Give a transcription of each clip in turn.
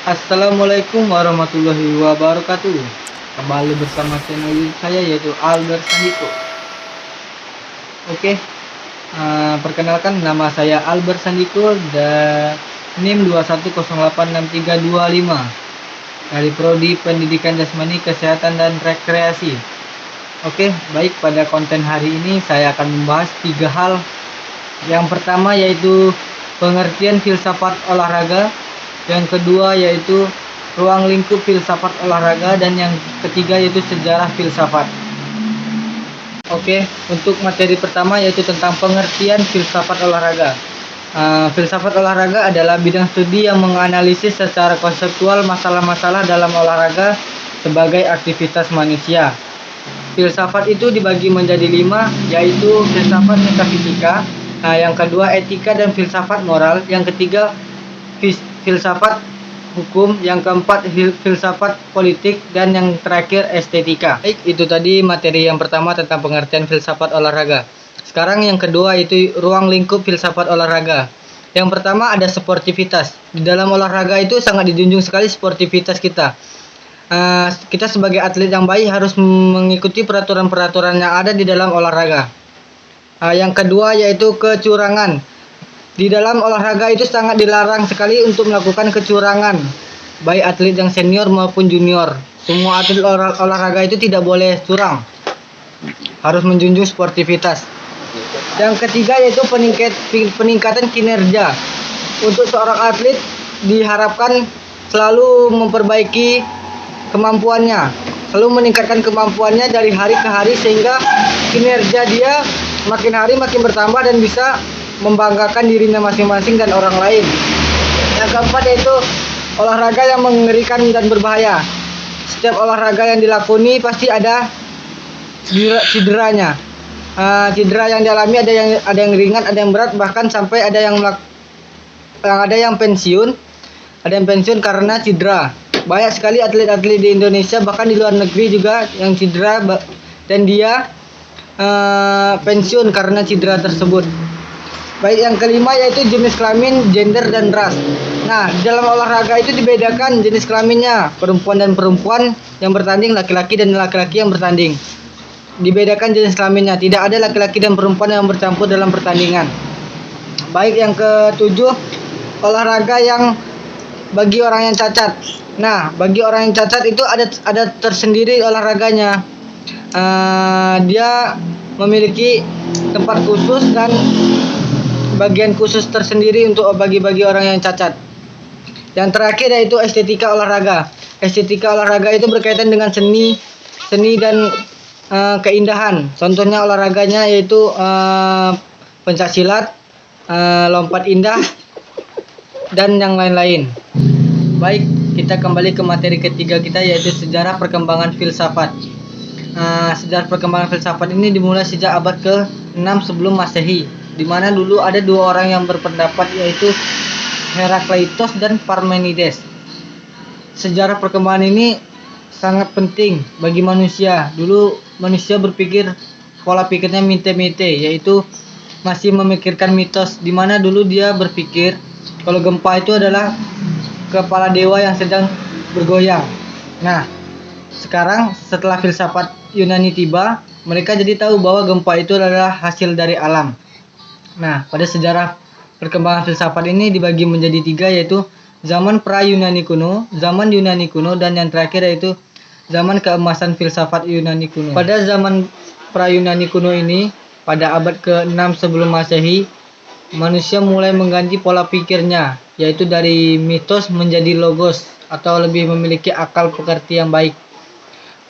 Assalamualaikum warahmatullahi wabarakatuh. Kembali bersama channel YouTube saya yaitu Albert Sandiko. Oke, perkenalkan nama saya Albert Sandiko dan NIM 21086325 dari Prodi Pendidikan Jasmani Kesehatan dan Rekreasi. Oke, baik, pada konten hari ini saya akan membahas 3 hal. Yang pertama yaitu pengertian filsafat olahraga, yang kedua yaitu ruang lingkup filsafat olahraga, dan yang ketiga yaitu sejarah filsafat. Oke, untuk materi pertama yaitu tentang pengertian filsafat olahraga. Filsafat olahraga adalah bidang studi yang menganalisis secara konseptual masalah-masalah dalam olahraga sebagai aktivitas manusia. Filsafat itu dibagi menjadi 5, yaitu filsafat metafisika, yang kedua etika dan filsafat moral, yang ketiga filsafat hukum, yang keempat filsafat politik, dan yang terakhir estetika. Baik, itu tadi materi yang pertama tentang pengertian filsafat olahraga. Sekarang yang kedua itu ruang lingkup filsafat olahraga. Yang pertama ada sportivitas. Di dalam olahraga itu sangat dijunjung sekali sportivitas kita. Kita sebagai atlet yang baik harus mengikuti peraturan-peraturan yang ada di dalam olahraga. Yang kedua yaitu kecurangan. Di dalam olahraga itu sangat dilarang sekali untuk melakukan kecurangan, baik atlet yang senior maupun junior. Semua atlet olahraga itu tidak boleh curang, harus menjunjung sportivitas. Yang ketiga yaitu peningkatan kinerja. Untuk seorang atlet diharapkan selalu memperbaiki kemampuannya, selalu meningkatkan kemampuannya dari hari ke hari, sehingga kinerja dia makin hari makin bertambah dan bisa membanggakan dirinya masing-masing dan orang lain. Yang keempat yaitu olahraga yang mengerikan dan berbahaya. Setiap olahraga yang dilakoni pasti ada cederanya. Cedera yang dialami ada yang ringan, ada yang berat, bahkan sampai ada yang pensiun. Ada yang pensiun karena cedera. Banyak sekali atlet-atlet di Indonesia, bahkan di luar negeri juga, yang cedera dan dia pensiun karena cedera tersebut. Baik, yang kelima yaitu jenis kelamin, gender, dan ras. Nah, di dalam olahraga itu dibedakan jenis kelaminnya, perempuan dan perempuan yang bertanding, laki-laki dan laki-laki yang bertanding. Dibedakan jenis kelaminnya, tidak ada laki-laki dan perempuan yang bercampur dalam pertandingan. Baik, yang ketujuh, olahraga yang bagi orang yang cacat. Nah, bagi orang yang cacat itu ada tersendiri olahraganya. Dia memiliki tempat khusus dan bagian khusus tersendiri untuk bagi orang yang cacat. Yang terakhir yaitu estetika olahraga. Estetika olahraga itu berkaitan dengan seni dan keindahan. Contohnya olahraganya yaitu pencaksilat, lompat indah, dan yang lain-lain. Baik, kita kembali ke materi ketiga kita yaitu sejarah perkembangan filsafat. Sejarah perkembangan filsafat ini dimulai sejak abad ke-6 sebelum Masehi, di mana dulu ada 2 orang yang berpendapat, yaitu Herakleitos dan Parmenides. Sejarah perkembangan ini sangat penting bagi manusia. Dulu manusia berpikir, pola pikirnya mite-mite, yaitu masih memikirkan mitos, di mana dulu dia berpikir kalau gempa itu adalah kepala dewa yang sedang bergoyang. Nah, sekarang setelah filsafat Yunani tiba, mereka jadi tahu bahwa gempa itu adalah hasil dari alam. Nah, pada sejarah perkembangan filsafat ini dibagi menjadi 3, yaitu zaman pra-Yunani kuno, zaman Yunani kuno, dan yang terakhir yaitu zaman keemasan filsafat Yunani kuno. Pada zaman pra-Yunani kuno ini, pada abad ke-6 sebelum Masehi, manusia mulai mengganti pola pikirnya, yaitu dari mitos menjadi logos, atau lebih memiliki akal pekerti yang baik.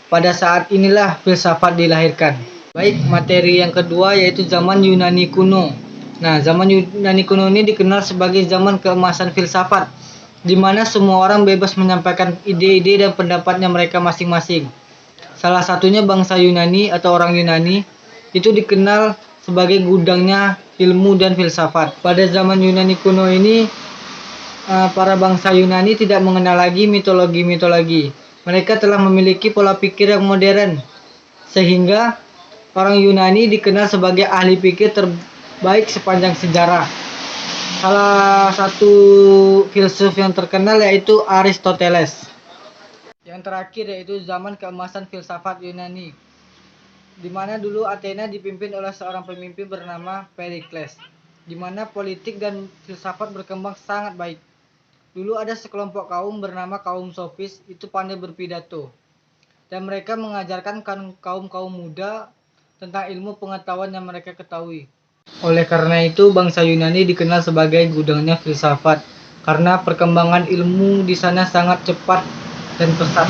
Pada saat inilah filsafat dilahirkan. Baik, materi yang kedua yaitu zaman Yunani kuno. Nah, zaman Yunani kuno ini dikenal sebagai zaman keemasan filsafat, di mana semua orang bebas menyampaikan ide-ide dan pendapatnya mereka masing-masing. Salah satunya bangsa Yunani atau orang Yunani itu dikenal sebagai gudangnya ilmu dan filsafat. Pada zaman Yunani kuno ini, para bangsa Yunani tidak mengenal lagi mitologi-mitologi. Mereka telah memiliki pola pikir yang modern, sehingga orang Yunani dikenal sebagai ahli pikir terbaik sepanjang sejarah. salah satu filsuf yang terkenal yaitu Aristoteles. Yang terakhir yaitu zaman keemasan filsafat Yunani, di mana dulu Athena dipimpin oleh seorang pemimpin bernama Pericles, di mana politik dan filsafat berkembang sangat baik. Dulu ada sekelompok kaum bernama kaum sofis, itu pandai berpidato, dan mereka mengajarkan kaum muda tentang ilmu pengetahuan yang mereka ketahui. Oleh karena itu, bangsa Yunani dikenal sebagai gudangnya filsafat, karena perkembangan ilmu di sana sangat cepat dan pesat.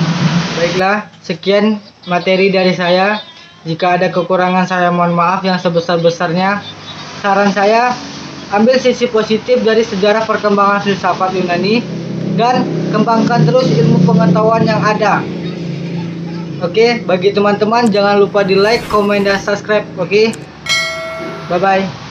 Baiklah, sekian materi dari saya. Jika ada kekurangan, saya mohon maaf yang sebesar-besarnya. Saran saya, ambil sisi positif dari sejarah perkembangan filsafat Yunani dan kembangkan terus ilmu pengetahuan yang ada. Oke, bagi teman-teman jangan lupa di like, komen, dan subscribe. Oke, bye-bye.